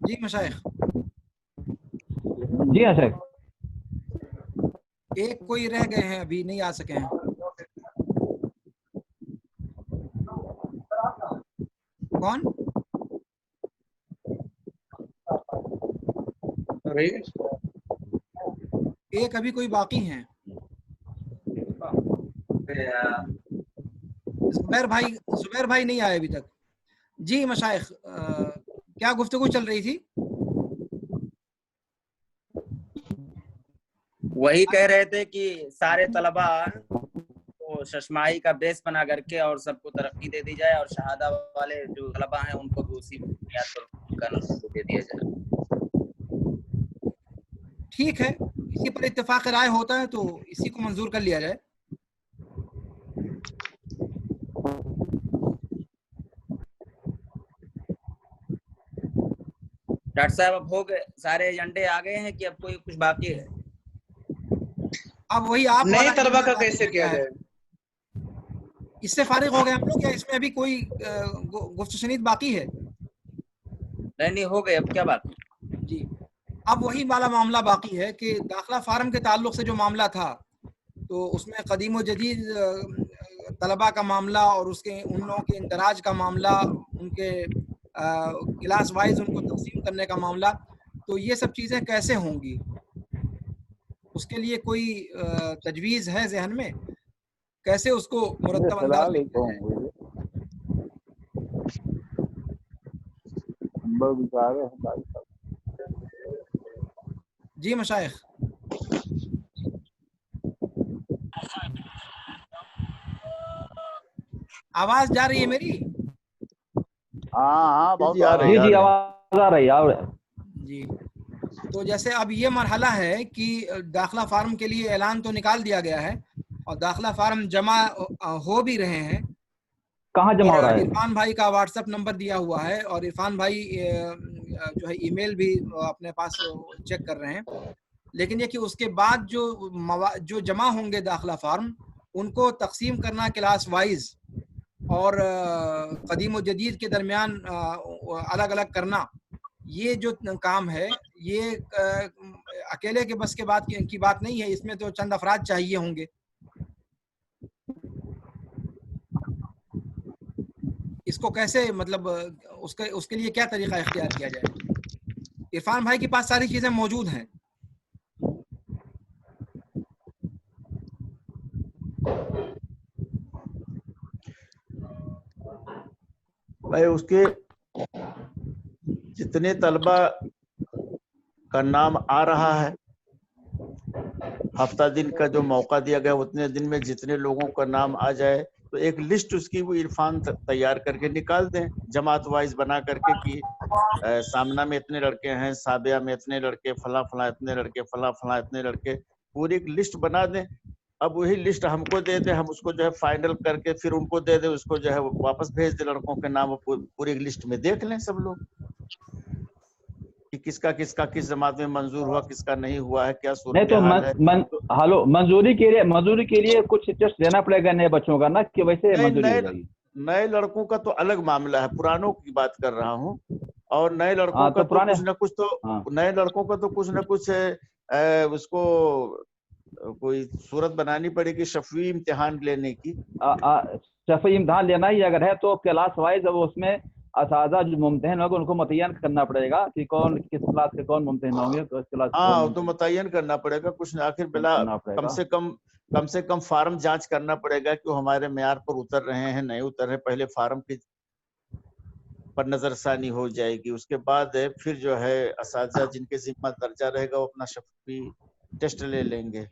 جی مشائخ. جی ہاں شیخ. ایک کوئی رہ گئے ہیں ابھی نہیں آ سکے ہیں. کون؟ ایک ابھی کوئی باقی ہیں. زبیر بھائی نہیں آئے ابھی تک. جی مشائخ کیا گفتگو چل رہی تھی؟ وہی کہہ رہے تھے کہ سارے طلباء کو ششماہی کا بیس بنا کر کے اور سب کو ترقی دے دی جائے اور شہادہ والے جو طلباء ہیں ان کو بھی اسی بنیاد پر ان کا نمبر دے دیا جائے. ٹھیک ہے، اسی پر اتفاق رائے ہوتا ہے تو اسی کو منظور کر لیا جائے. ڈاکٹر صاحب اب ہو گئے سارے ایجنڈے آ گئے ہیں کہ اب کوئی کچھ باقی ہے؟ اب وہی آپ نئے طلبا کا کیسے کیا جائے؟ اس سے فارغ ہو گئے ہم لوگ یا اس میں ابھی کوئی گفت و شنید باقی ہے؟ نہیں ہو گئے، اب کیا بات؟ جی اب وہی والا معاملہ باقی ہے کہ داخلہ فارم کے تعلق سے جو معاملہ تھا تو اس میں قدیم و جدید طلباء کا معاملہ اور اس کے ان لوگوں کے اندراج کا معاملہ، ان کے کلاس وائز ان کو تقسیم کرنے کا معاملہ، تو یہ سب چیزیں کیسے ہوں گی؟ اس کے لیے کوئی تجویز ہے ذہن میں؟ کیسے اس کو مرتب انداز میں کیا جائے؟ جی مشائخ آواز جا رہی ہے میری؟ ہاں بہت جی آ رہی جی آواز آ رہی ہے. جی تو جیسے اب یہ مرحلہ ہے کہ داخلہ فارم کے لیے اعلان تو نکال دیا گیا ہے اور داخلہ فارم جمع ہو بھی رہے ہیں. کہاں جمع ہو رہا ہے؟ عرفان بھائی کا واٹس ایپ نمبر دیا ہوا ہے اور عرفان بھائی جو ہے ای میل بھی اپنے پاس چیک کر رہے ہیں. لیکن یہ کہ اس کے بعد جو جمع ہوں گے داخلہ فارم ان کو تقسیم کرنا کلاس وائز اور قدیم و جدید کے درمیان الگ الگ کرنا، یہ جو کام ہے یہ اکیلے کے بس کے کی بات نہیں ہے. اس میں تو چند افراد چاہیے ہوں گے. اس کو کیسے مطلب اس کے لیے کیا طریقہ اختیار کیا جائے؟ عرفان بھائی کے پاس ساری چیزیں موجود ہیں. بھائی اس کے جتنے طلبہ کا نام آ رہا ہے، ہفتہ دن کا جو موقع دیا گیا اتنے دن میں جتنے لوگوں کا نام آ جائے تو ایک لسٹ اس کی وہ عرفان تیار کر کے نکال دیں جماعت وائز بنا کر کے کہ سامنا میں اتنے لڑکے ہیں، سابیہ میں اتنے لڑکے، فلاں فلاں اتنے لڑکے، فلاں فلاں اتنے لڑکے، پوری ایک لسٹ بنا دیں. اب وہی لسٹ ہم کو دے دیں، ہم اس کو جو ہے فائنل کر کے پھر ان کو دے دیں، اس کو جو ہے واپس بھیج دیں لڑکوں کے نام، پوری ایک لسٹ میں دیکھ لیں سب لوگ کہ کس کا کس جماعت میں منظور ہوا، کس کا نہیں ہوا ہے، کیا صورتحال ہے. ہلو منظوری کے لیے کچھ ٹیسٹ دینا پڑے گا نئے بچوں کا نا کہ ویسے منظوری ہو جائے گی؟ نئے لڑکوں کا تو الگ معاملہ ہے، پرانوں کی بات کر رہا ہوں. اور نئے لڑکوں کا تو کچھ نہ کچھ تو نئے لڑکوں کا تو کچھ نہ کچھ اس کو کوئی صورت بنانی پڑے گی شفوی امتحان لینے کی. شفوی امتحان لینا ہی اگر ہے تو کلاس وائز اب اس میں اساتذہ جو ممتحن ہوگا ان کو متعین کرنا پڑے گا کہ کون کس کلاس کے کون ممتحن ہوں گے. ہاں تو متعین کرنا پڑے گا کچھ نہ، آخر بلا کم سے کم فارم جانچ کرنا پڑے گا کہ وہ ہمارے معیار پر اتر رہے ہیں نہیں اتر رہے. پہلے فارم کی پر نظر ثانی ہو جائے گی، اس کے بعد پھر جو ہے اساتذہ جن کے ذمہ درجہ رہے گا وہ اپنا شفوی ٹیسٹ لے لیں گے.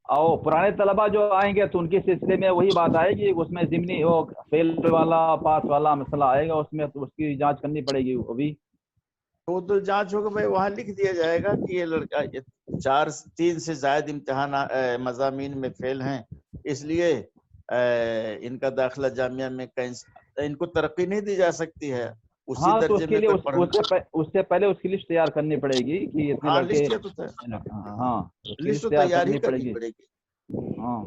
اور پرانے طلبہ جو آئیں گے تو ان کے سلسلے میں وہی بات آئے گی، اس میں ضمنی وہ فیل والا پاس والا مسئلہ آئے گا، اس میں اس کی جانچ کرنی پڑے گی. ابھی وہ تو جانچ ہوگا بھائی، وہاں لکھ دیا جائے گا کہ یہ لڑکا 3 سے زائد امتحان مضامین میں فیل ہیں، اس لیے ان کا داخلہ جامعہ میں ان کو ترقی نہیں دی جا سکتی ہے. اسی ہاں تو اس درجے کے میں لیے اگر اس سے پہلے اس کی لسٹ تیار کرنی پڑے گی کہ اتنے لڑکے. ہاں لسٹ تو تیار ہی کرنی پڑے گی. ہاں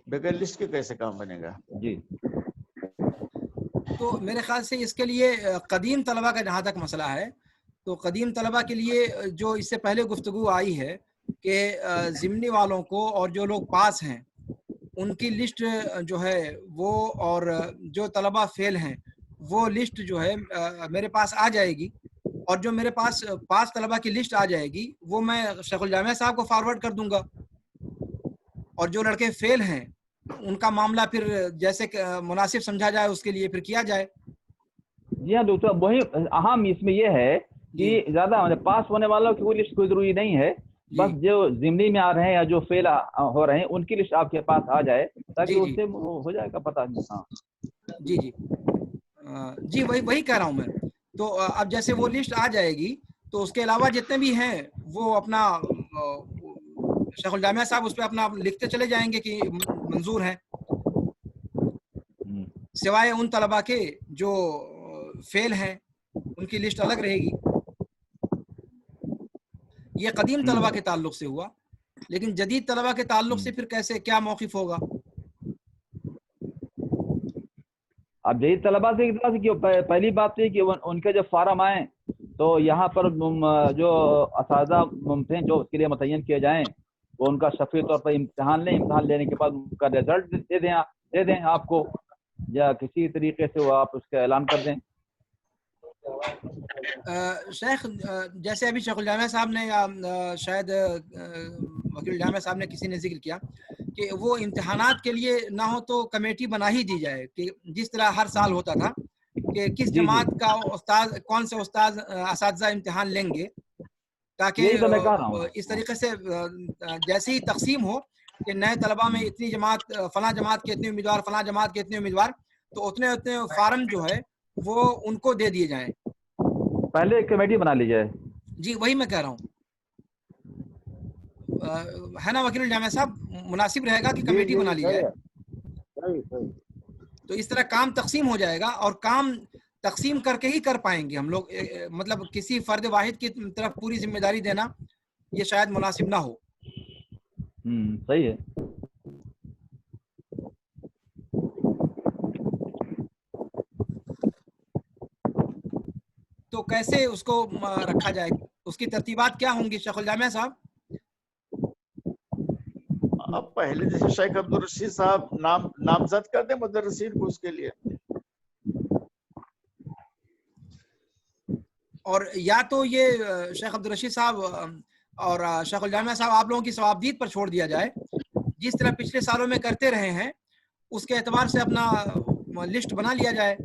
بغیر لسٹ کے کیسے کام بنے گا؟ جی تو میرے خیال سے اس کے لیے قدیم طلبہ کا جہاں تک مسئلہ ہے تو قدیم طلبہ کے لیے جو اس سے پہلے گفتگو آئی ہے کہ ضمنی والوں کو اور جو لوگ پاس ہیں ان کی لسٹ جو ہے وہ، اور جو طلبہ فیل ہیں وہ لسٹ جو ہے میرے پاس آ جائے گی، اور جو میرے پاس پاس طلبہ کی لسٹ آ جائے گی وہ میں شیخ الجامعہ صاحب کو فارورڈ کر دوں گا، اور جو لڑکے فیل ہیں ان کا معاملہ پھر جیسے مناسب سمجھا جائے اس کے لیے پھر کیا جائے۔ جی ہاں ڈاکٹر، وہی اہم اس میں یہ ہے کہ زیادہ پاس ہونے والوں کی کوئی لسٹ کوئی ضروری نہیں ہے، بس جو ضمنی میں آ رہے ہیں یا جو فیل ہو رہے ہیں ان کی لسٹ آپ کے پاس آ جائے تاکہ اس سے ہو جائے گا پتہ۔ ہاں جی جی جی وہی کہہ رہا ہوں میں۔ تو اب جیسے وہ لسٹ آ جائے گی تو اس کے علاوہ جتنے بھی ہیں وہ اپنا شیخ الجامعہ صاحب اس پہ اپنا لکھتے چلے جائیں گے کہ منظور ہیں، سوائے ان طلبہ کے جو فیل ہیں ان کی لسٹ الگ رہے گی۔ یہ قدیم طلبہ کے تعلق سے ہوا، لیکن جدید طلبہ کے تعلق سے پھر کیسے کیا موقف ہوگا؟ اب جدید طلبہ سے پہلی بات یہ کہ ان کے جب فارم آئیں تو یہاں پر جو اساتذہ ممتحن جو اس کے لیے متعین کیے جائیں وہ ان کا شفیع طور پر امتحان لیں، امتحان لینے کے بعد ان کا رزلٹ دے دیں آپ کو، یا کسی طریقے سے وہ آپ اس کا اعلان کر دیں۔ شیخ جیسے ابھی شیخ الجامعہ صاحب نے یا شاید وکیل الجامعہ صاحب نے کسی نے ذکر کیا کہ وہ امتحانات کے لیے نہ ہو تو کمیٹی بنا ہی دی جائے، کہ جس طرح ہر سال ہوتا تھا کہ کس جماعت کا استاد کون سے استاد اساتذہ امتحان لیں گے، تاکہ اس طریقے سے جیسے ہی تقسیم ہو کہ نئے طلبہ میں اتنی جماعت، فلاں جماعت کے اتنے امیدوار، فلاں جماعت کے اتنے امیدوار، تو اتنے فارم جو ہے وہ ان کو دے دیے جائیں، پہلے ایک کمیٹی بنا لی جائے۔ جی وہی میں کہہ رہا ہوں، ہے نا وکیل الجامعہ صاحب؟ مناسب رہے گا کہ کمیٹی بنا لی جائے، تو اس طرح کام تقسیم ہو جائے گا، اور کام تقسیم کر کے ہی کر پائیں گے ہم لوگ، مطلب کسی فرد واحد کی طرف پوری ذمہ داری دینا یہ شاید مناسب نہ ہو۔ صحیح ہے۔ تو کیسے اس کو رکھا جائے، اس کی ترتیبات کیا ہوں گی شیخ الجامعہ صاحب؟ اب پہلے جیسے شیخ عبدالرشید صاحب نامزد کر دیں مدرسین کو اس کے لیے، اور یا تو یہ شیخ عبدالرشید صاحب اور شیخ الجامعہ صاحب آپ لوگوں کی ثوابدید پر چھوڑ دیا جائے، جس طرح پچھلے سالوں میں کرتے رہے ہیں اس کے اعتبار سے اپنا لسٹ بنا لیا جائے۔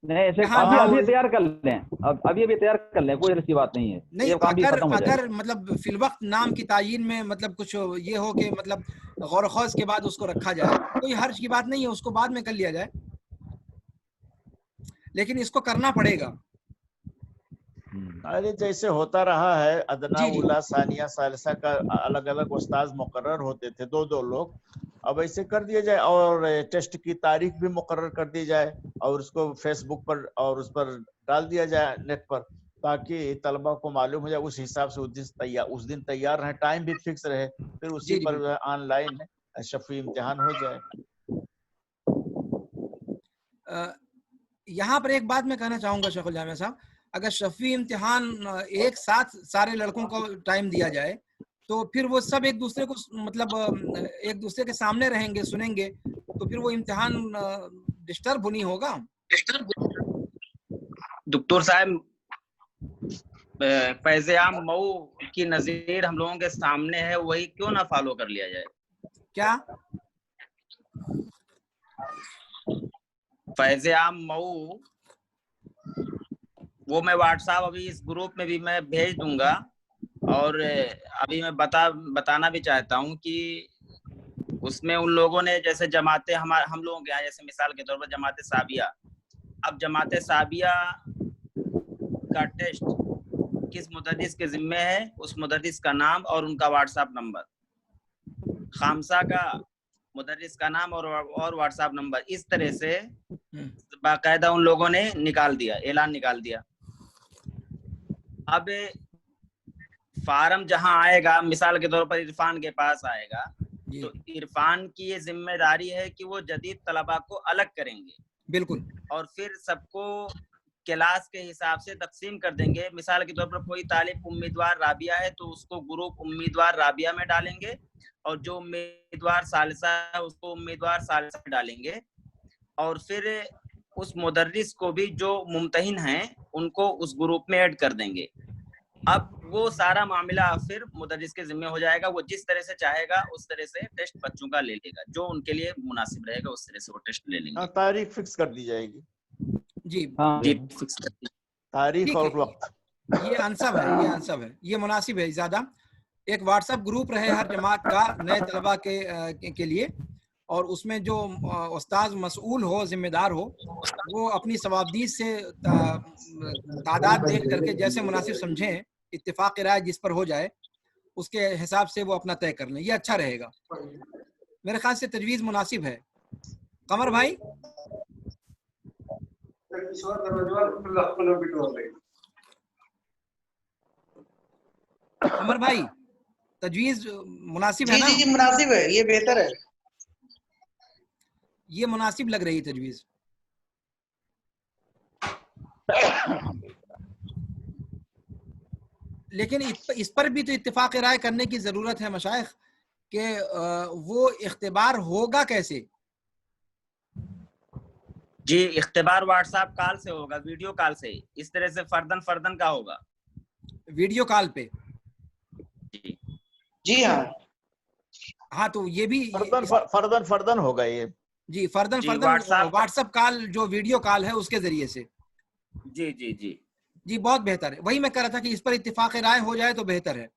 نہیں ابھی تیار کر لیں، ابھی تیار کر لیں، کوئی ایسی بات نہیں ہے۔ نہیں اگر مطلب فی الوقت نام کی تعیین میں مطلب کچھ یہ ہو کہ مطلب غور و خوض کے بعد اس کو رکھا جائے، کوئی حرج کی بات نہیں ہے، اس کو بعد میں کر لیا جائے، لیکن اس کو کرنا پڑے گا۔ ارے جیسے ہوتا رہا ہے ادنا اولا ثانیہ ثالثہ کا الگ الگ استاذ مقرر ہوتے تھے، دو لوگ، اب ایسے کر دیا جائے، اور ٹیسٹ کی تاریخ بھی مقرر کر دی جائے اور اس کو فیس بک پر اور اس پر ڈال دیا جائے نیٹ پر، تاکہ طلبہ کو معلوم ہو جائے، اس حساب سے اس دن تیار رہے، ٹائم بھی فکس رہے، پھر اسی پر آن لائن شفوی امتحان ہو جائے۔ یہاں پر ایک بات میں کہنا چاہوں گا شیخ الجامعہ صاحب، اگر شفوی امتحان ایک ساتھ سارے لڑکوں کو ٹائم دیا جائے تو پھر وہ سب ایک دوسرے کو مطلب ایک دوسرے کے سامنے رہیں گے، سنیں گے، تو پھر وہ امتحان ڈسٹرب نہیں ہوگا۔ دکتور صاحب فیض عام مئو کی نظیر ہم لوگوں کے سامنے ہے، وہی کیوں نہ فالو کر لیا جائے؟ کیا فیض عام مئو وہ میں واٹس ایپ ابھی اس گروپ میں بھی میں بھیج دوں گا، اور ابھی میں بتانا بھی چاہتا ہوں کہ اس میں ان لوگوں نے جیسے جماعتیں ہم لوگوں کے یہاں جیسے مثال کے طور پر جماعت ثابیہ، اب جماعت ثابیہ کا ٹیسٹ کس مدرس کے ذمے ہے، اس مدرس کا نام اور ان کا واٹس ایپ نمبر، خامسہ کا مدرس کا نام اور واٹس ایپ نمبر، اس طرح سے باقاعدہ ان لوگوں نے نکال دیا، اعلان نکال دیا۔ اب فارم جہاں آئے گا، مثال کے طور پر عرفان کے پاس آئے گا، تو عرفان کی یہ ذمہ داری ہے کہ وہ جدید طلبہ کو الگ کریں گے۔ بالکل اور پھر سب کو کلاس کے حساب سے تقسیم کر دیں گے. مثال کے طور پر کوئی طالب امیدوار رابعہ ہے تو اس کو گروپ امیدوار رابعہ میں ڈالیں گے, اور جو امیدوار ثالثہ ہے اس کو امیدوار ثالثہ میں ڈالیں گے, اور پھر اس مدرس کو بھی جو ممتحن ہیں ان کو اس گروپ میں ایڈ کر دیں گے. اب وہ سارا معاملہ پھر مدرس کے ذمہ ہو جائے گا, وہ جس طرح سے چاہے گا اس طرح سے ٹیسٹ بچوں کا لے لے گا, جو ان کے لیے مناسب رہے گا اس طرح سے وہ ٹیسٹ لے لیں گے. تاریخ فکس کر دی جائے گی. جی جی فکس کر دیجیے. تاریخ اور وقت یہ انسب ہے, یہ انسب ہے, یہ مناسب ہے زیادہ. ایک واٹس ایپ گروپ رہے ہر جماعت کا نئے طلباء کے لیے, اور اس میں جو استاذ مسئول ہو, ذمہ دار ہو, وہ اپنی ثوابدید سے تعداد دیکھ کر کے جیسے مناسب سمجھیں, اتفاق رائے جس پر ہو جائے اس کے حساب سے وہ اپنا طے کر لیں, یہ اچھا رہے گا. میرے خیال سے تجویز مناسب ہے. قمر بھائی, قمر بھائی تجویز مناسب ہے نا؟ جی مناسب ہے, یہ بہتر ہے. یہ مناسب لگ رہی تجویز. لیکن اس پر بھی تو اتفاق رائے کرنے کی ضرورت ہے مشائخ کہ وہ اختبار ہوگا کیسے. جی اختبار واٹس ایپ کال سے ہوگا, ویڈیو کال سے, اس طرح سے فردن کا ہوگا, ویڈیو کال پہ. جی ہاں ہاں تو یہ بھی فردن ہوگا یہ. جی فردن واٹس ایپ کال جو ویڈیو کال ہے اس کے ذریعے سے. جی جی جی جی بہت بہتر ہے. وہی میں کہہ رہا تھا کہ اس پر اتفاق رائے ہو جائے تو بہتر ہے.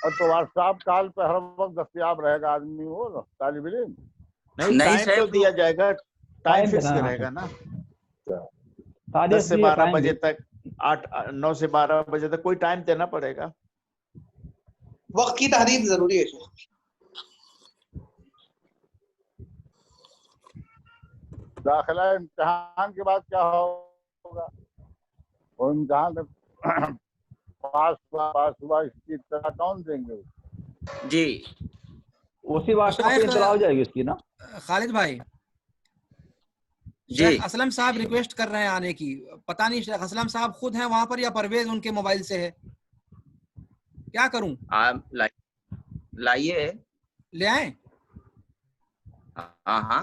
اور تو واٹس ایپ کال پہ ہر وقت دستیاب رہے گا آدمی, وہ طالب علم نہیں ٹائم تو دیا جائے گا, ٹائم فکس رہے گا نا, 10 سے 12 بجے تک, 9 سے 12 بجے تک کوئی ٹائم دینا پڑے گا. وقت کی تحدید ضروری ہے. داخلہ امتحان کے بعد کیا ہوگا, وہ امتحان پاس ہوا اس کی اطلاع کون دیں گے؟ جی اسی واٹس ایپ پہ اطلاع ہو جائے گی اس کی نا. خالد بھائی, شیخ اسلم صاحب ریکویسٹ کر رہے ہیں آنے کی. پتہ نہیں شیخ اسلم صاحب خود ہیں وہاں پر یا پرویز ان کے موبائل سے ہے, کیا کروں؟ آپ لائیے, لے آئیں. ہاں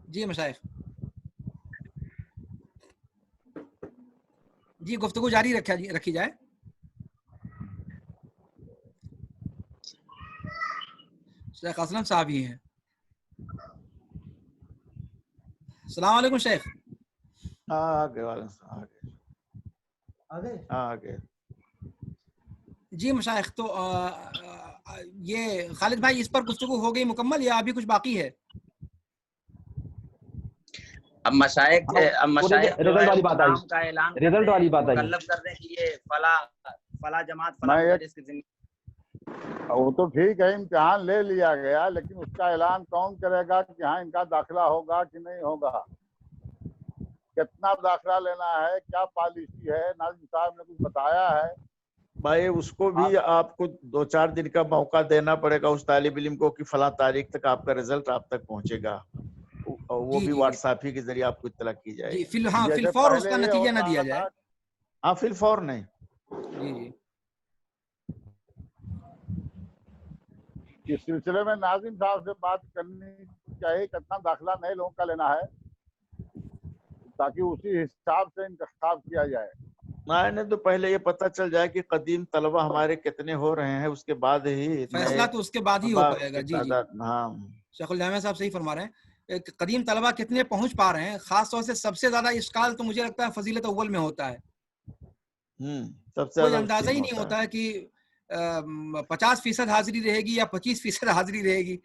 جی مشائخ, جی گفتگو جاری رکھی جائے. شیخ اسلم صاحب ہی ہیں. السلام علیکم شیخ. آگے جی مشائخ, تو یہ خالد بھائی اس پر گفتگو ہو گئی مکمل یا ابھی کچھ باقی ہے؟ اب مشائخ رزلٹ والی بات آئی, کا اعلان رزلٹ والی بات آئی. مکلف کر دیں کہ یہ فلاں جماعت فلاں مدرس کے ذمہ. وہ تو ٹھیک ہے, امتحان لے لیا گیا, لیکن اس کا اعلان کون کرے گا کہ ہاں ان کا داخلہ ہوگا کہ نہیں ہوگا, کتنا داخلہ لینا ہے, کیا پالیسی ہے, ناظم صاحب نے کچھ بتایا ہے؟ بھائی اس کو بھی آپ کو 2-4 دن کا موقع دینا پڑے گا اس طالب علم کو کہ فلاں تاریخ تک آپ کا رزلٹ آپ تک پہنچے گا, وہ بھی واٹس ایپ ہی کے ذریعے آپ کو اطلاع کی جائے گی. فی الفور اس کا نتیجہ نہ دیا جائے. ہاں فی الفور نہیں. جی اس سلسلے میں ناظم صاحب سے بات کرنی چاہیے, کتنا داخلہ نئے لوگوں کا لینا ہے, تاکہ اسی حساب سے انتخاب کیا جائے. نہیں تو پہلے یہ پتہ چل جائے کہ قدیم طلبہ ہمارے کتنے ہو رہے ہیں, اس کے بعد ہی فیصلہ تو اس کے بعد ہی ہو پائے گا. جی ہاں شیخ الجامعہ صاحب صحیح فرما رہے ہیں. قدیم طلبہ کتنے پہنچ پا رہے ہیں, خاص طور سے سب سے زیادہ اشکال تو مجھے لگتا ہے فضیلت اول میں ہوتا ہے. سب سے کوئی اندازہ ہی نہیں ہوتا ہے کہ 50% حاضری رہے گی یا 25% حاضری رہے گی.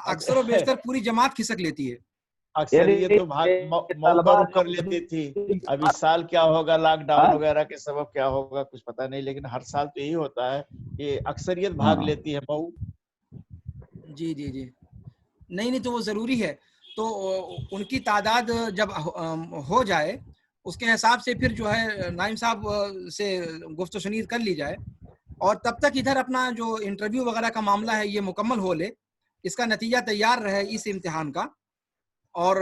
اکثر و بیشتر پوری جماعت کھسک لیتی ہے. اکثر یہ تو موقع رک کر لیتی تھی. اب اس سال کیا ہوگا, لاک ڈاؤن وغیرہ کے سبب کیا ہوگا کچھ پتہ نہیں, لیکن ہر سال تو یہی ہوتا ہے کہ اکثریت بھاگ لیتی ہے. جی نہیں تو وہ ضروری ہے. تو ان کی تعداد جب ہو جائے اس کے حساب سے پھر جو ہے نائم صاحب سے گفت و شنید کر لی جائے، اور تب تک ادھر اپنا جو انٹرویو وغیرہ کا معاملہ ہے یہ مکمل ہو لے، اس کا نتیجہ تیار رہے اس امتحان کا، اور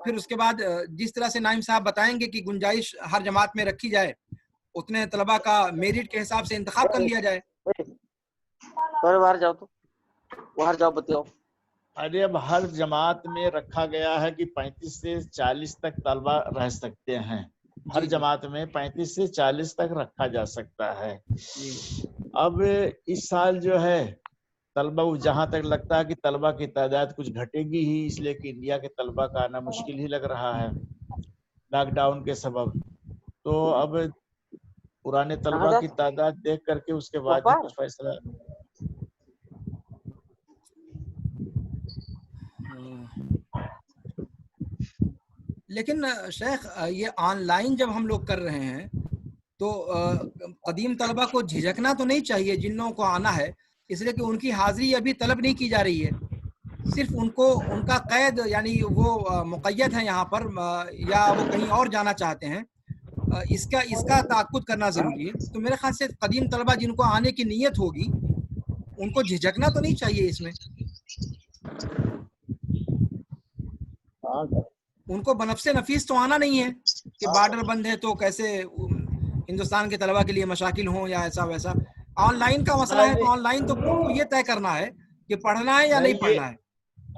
پھر اس کے بعد جس طرح سے نائم صاحب بتائیں گے کہ گنجائش ہر جماعت میں رکھی جائے، اتنے طلباء کا میرٹ کے حساب سے انتخاب کر لیا جائے۔ باہر جاؤ، تو باہر جاؤ، بتاؤ۔ ارے اب ہر جماعت میں رکھا گیا ہے کہ 35 سے 40 تک طلبا رہ سکتے ہیں، ہر جماعت میں 35 سے 40 تک رکھا جا سکتا ہے۔ اب اس سال جو ہے طلبا جہاں تک لگتا ہے کہ طلبا کی تعداد کچھ گھٹے گی ہی، اس لیے کہ انڈیا کے طلبا کا آنا مشکل ہی لگ رہا ہے لاک ڈاؤن کے سبب۔ تو اب پرانے طلبا کی تعداد دیکھ کر کے اس کے بعد ہی کچھ فیصلہ۔ لیکن شیخ یہ آن لائن جب ہم لوگ کر رہے ہیں تو قدیم طلبہ کو جھجکنا تو نہیں چاہیے جن لوگوں کو آنا ہے، اس لیے کہ ان کی حاضری ابھی طلب نہیں کی جا رہی ہے، صرف ان کو ان کا قید یعنی وہ مقید ہے یہاں پر یا وہ کہیں اور جانا چاہتے ہیں، اس کا تعاقد کرنا ضروری ہے۔ تو میرے خیال سے قدیم طلبہ جن کو آنے کی نیت ہوگی ان کو جھجکنا تو نہیں چاہیے اس میں، ان کو بنفس نفیس تو آنا نہیں ہے کہ بارڈر بند ہے تو کیسے ہندوستان کے طلباء کے لیے مشاکل ہوں یا ایسا ویسا۔ آن لائن کا مسئلہ ہے تو آن لائن تو ان کو یہ طے کرنا ہے کہ پڑھنا ہے یا نہیں پڑھنا ہے،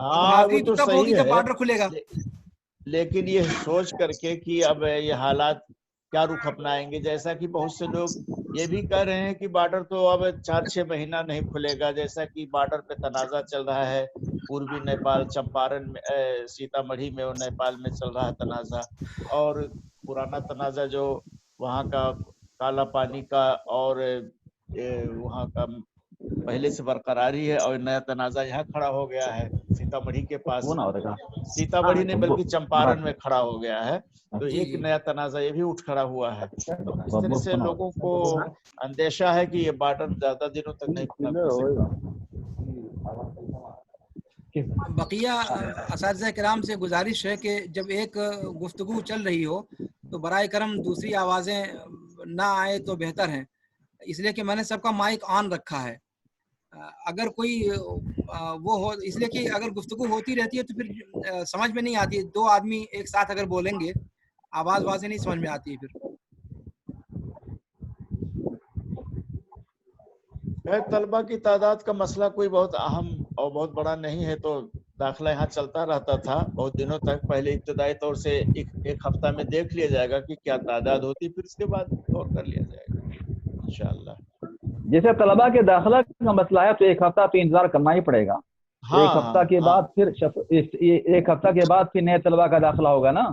حاضری تو تب ہوگی جب بارڈر کھلے گا۔ لیکن یہ سوچ کر کے کہ اب یہ حالات کیا رخ اپنائیں گے، جیسا کہ بہت سے لوگ یہ بھی کہہ رہے ہیں کہ بارڈر تو اب 4-6 مہینہ نہیں کھلے گا، جیسا کہ بارڈر پہ تنازع چل رہا ہے، پوربی نیپال چمپارن میں سیتا مڑھی میں اور نیپال میں چل رہا ہے تنازع، اور پرانا تنازع جو وہاں کا کالا پانی کا اور وہاں کا پہلے سے برقراری ہے، اور نیا تنازع یہاں کھڑا ہو گیا ہے سیتا مڑھی کے پاس، سیتا مڑھی نہیں بلکہ چمپارن میں کھڑا ہو گیا ہے، تو ایک نیا تنازع یہ بھی اٹھ کھڑا ہوا ہے۔ تو اس طرح سے لوگوں کو اندیشہ ہے کہ یہ بارڈر زیادہ دنوں تک نہیں کھلا ہو سکتا۔ بقیہ اساتذہ کرام سے گزارش ہے کہ جب ایک گفتگو چل رہی ہو تو برائے کرم دوسری آوازیں نہ آئے تو بہتر ہیں، اس لیے کہ میں نے سب کا مائک آن رکھا ہے، اگر کوئی وہ ہو، اس لیے کہ اگر گفتگو ہوتی رہتی ہے تو پھر سمجھ میں نہیں آتی، دو آدمی ایک ساتھ اگر بولیں گے آواز واضح نہیں سمجھ میں آتی ہے پھر۔ طلبہ کی تعداد کا مسئلہ کوئی بہت اہم اور بہت بڑا نہیں ہے، تو داخلہ یہاں چلتا رہتا تھا بہت دنوں تک، پہلے ابتدائی طور سے ایک ہفتہ میں دیکھ لیا جائے گا کہ کیا تعداد ہوتی، پھر اس کے بعد غور کر لیا جائے گا انشاءاللہ۔ جیسے طلبہ کے داخلہ کا مسئلہ ہے تو ایک ہفتہ تو انتظار کرنا ہی پڑے گا، ایک ہفتہ کے بعد پھر ایک ہفتہ کے بعد پھر نئے طلبہ کا داخلہ ہوگا نا،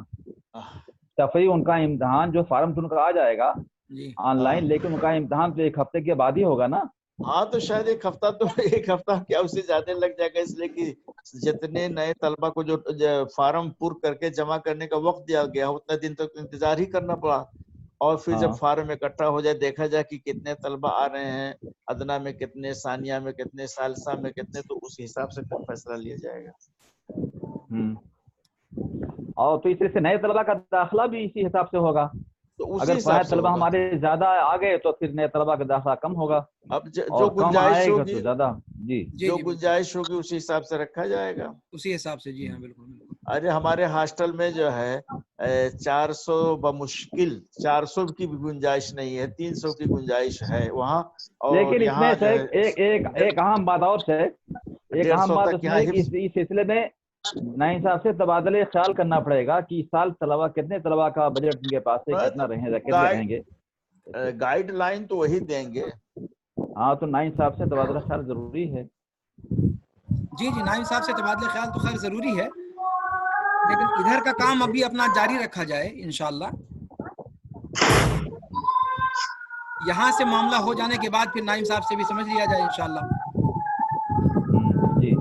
تفریح ان کا امتحان جو فارم تو ان کا آ جائے گا آن لائن، لیکن ان کا امتحان تو ایک ہفتے کے بعد ہی ہوگا نا۔ ہاں تو شاید ایک ہفتہ کیا اس سے زیادہ لگ جائے گا، اس لیے کہ جتنے نئے طلبہ کو جو فارم پر کر کے جمع کرنے کا وقت دیا گیا اتنا دن تک انتظار ہی کرنا پڑا، اور پھر جب فارم اکٹھا ہو جائے دیکھا جائے کہ کتنے طلبہ آ رہے ہیں، ادنا میں کتنے، ثانیہ میں کتنے، ثالثہ میں کتنے، تو اس حساب سے پھر فیصلہ لیا جائے گا۔ اور تو اس سے نئے طلبہ کا داخلہ بھی اسی حساب سے ہوگا، اگر پرانے طلبہ ہمارے زیادہ آ گئے تو پھر نئے طلبہ کا داخلہ کم ہوگا، اب جو گنجائش ہوگی زیادہ جو گنجائش ہوگی اسی حساب سے رکھا جائے گا، اسی حساب سے۔ جی ہاں بالکل۔ ارے ہمارے ہاسٹل میں جو ہے 400 بمشکل 400 کی بھی گنجائش نہیں ہے، 300 کی گنجائش ہے وہاں، اور لیکن اس میں ایک اہم بات اور ہے، ایک اہم بات اس میں اس سلسلے میں نائن صاحب سے تبادلہ خیال کرنا پڑے گا کہ اس سال طلبہ کتنے طلبہ کا بجٹ ان کے پاس سے کتنا رہیں گے، گائیڈ لائن تو وہی دیں گے۔ ہاں تو نائن صاحب سے تبادلہ خیال ضروری ہے۔ جی نائن صاحب سے تبادلہ خیال تو خیر ضروری ہے، لیکن ادھر کا کام ابھی اپنا جاری رکھا جائے انشاءاللہ، یہاں سے معاملہ ہو جانے کے بعد پھر نائم صاحب سے بھی سمجھ لیا جائے انشاءاللہ۔ جی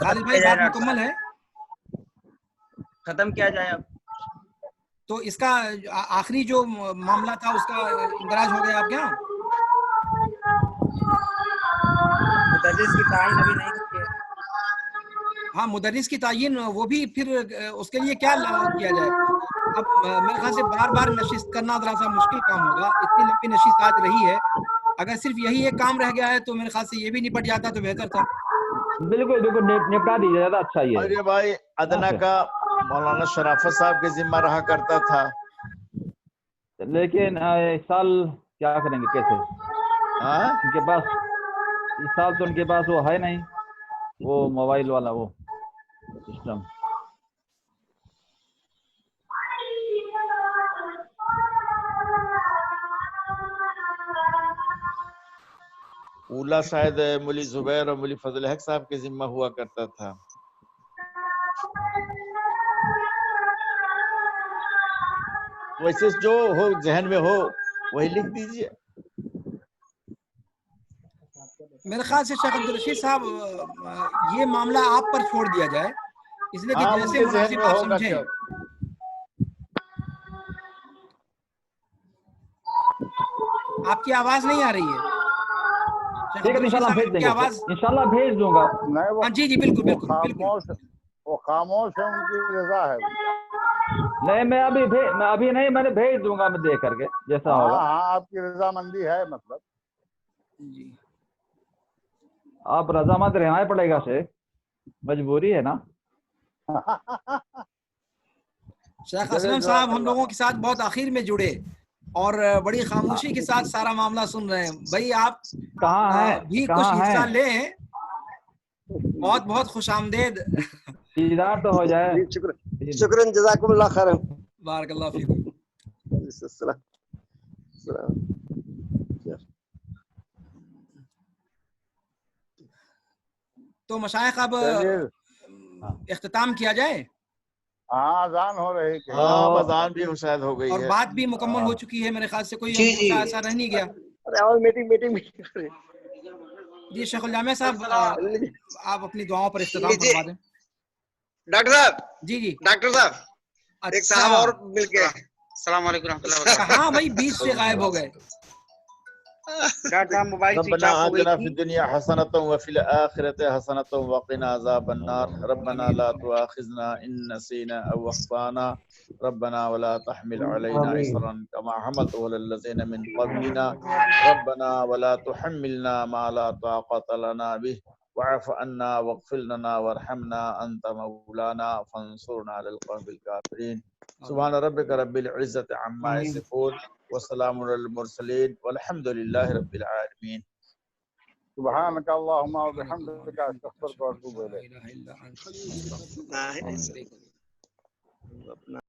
خالد بھائی بات مکمل ہے، ختم کیا جائے اب؟ تو اس کا آخری جو معاملہ تھا اس کا اندراج ہو گیا آپ کے یہاں؟ مدرس کی تعین ابھی نہیں کی ہے. ہاں مدرس کی تعین وہ بھی پھر اس کے لیے کیا کیا جائے. اب میرے خیال سے بار بار نشست کرنا ذرا سا مشکل کام ہوگا. اتنی لمبی نشست آج رہی ہے, اگر صرف یہی ایک کام رہ گیا ہے تو میرے خیال سے یہ بھی نپٹ جاتا تو بہتر تھا. بالکل بالکل نپٹا دیجیے, زیادہ اچھا ہی ہے. ارے بھائی ادنا کا مولانا شرافت صاحب کے ذمہ رہا کرتا تھا, لیکن اس سال کیا کریں گے, کیسے ہاں ان کے پاس اس سال تو ان کے پاس وہ ہے نہیں, وہ موبائل والا وہ سسٹم. اولا شاید مولی زبیر اور مولی فضل حق صاحب کے ذمہ ہوا کرتا تھا. ویسے جو ہو ذہن میں ہو وہی لکھ دیجئے. میرے خیال سے شیخ عبدالرشید صاحب یہ معاملہ آپ پر چھوڑ دیا جائے, اس لیے کہ ہاں ان جیسے کے ذہن مناسب میں آپ ہوگا. سمجھیں. آپ کی آواز نہیں آ رہی ہے شیخ ٹھیک ہے, عبدالرشید انشاءاللہ صاحب, بھیج آپ دیں کی گے, آواز. انشاءاللہ بھیج دوں گا. نہیں ہاں جی جی بالکل بالکل بالکل. وہ خاموش ہے, ان کی رضا ہے. نہیں میں ابھی نہیں, میں نے بھیج دوں گا, میں دیکھ کر کے جیسا ہاں ہوگا. ہاں آپ کی رضامندی ہے مطلب. جی آپ رضامند رہنا ہی پڑے گا شیخ, مجبوری ہے نا. شیخ چلے اسلم جزاک صاحب ہم اللہ. لوگوں کے ساتھ بہت آخر میں جڑے اور بڑی خاموشی کے ساتھ سارا معاملہ سن رہے ہیں. بھائی آپ کہاں ہیں, بھی کچھ کہاں حصہ ہیں, لیں, بہت بہت خوش آمدید. دیدار تو ہو جائے. شکرا جزاکم اللہ خیرا. بارک اللہ فیکم. السلام. تو مشائخ اب چلیے, اختتام کیا جائے, ہاں اذان ہو رہی ہے. ہاں اذان بھی شاید ہو گئی اور ہے. بات بھی مکمل ہو چکی ہے میرے خیال سے, کوئی جی جی. مسئلہ ایسا رہ نہیں گیا. ارے اور میٹنگ جی شیخ الجامع صاحب آپ اپنی دعاؤں پر اختتام لیجیے فرما دیں. ڈاکٹر صاحب, جی جی ڈاکٹر صاحب ایک اچھا, صاحب اور مل کے. السلام علیکم رحمۃ اللہ وبرکاتہ. کہاں بھائی بیچ سے غائب ہو گئے. ڈاکٹر صاحب موبائل سوئچ ربنا آف ہو گئی آتنا تھی. في الدنيا حسنة وفي الآخرة حسنة وقنا عذاب النار. ربنا لا تؤاخذنا إن نسينا أو أخطأنا. ربنا ولا تحمل علينا إصرا كما حملته على الذين من قبلنا. ربنا ولا تحملنا ما لا طاقة لنا به. واعف عنا واغفر لنا وارحمنا أنت مولانا فانصرنا على القوم الكافرين. سبحان ربك رب العزة عما يصفون وسلام على المرسلين والحمد لله رب العالمين. سبحانك اللهم وبحمدك استغفرك واتوب اليك. لا الہ الا انت.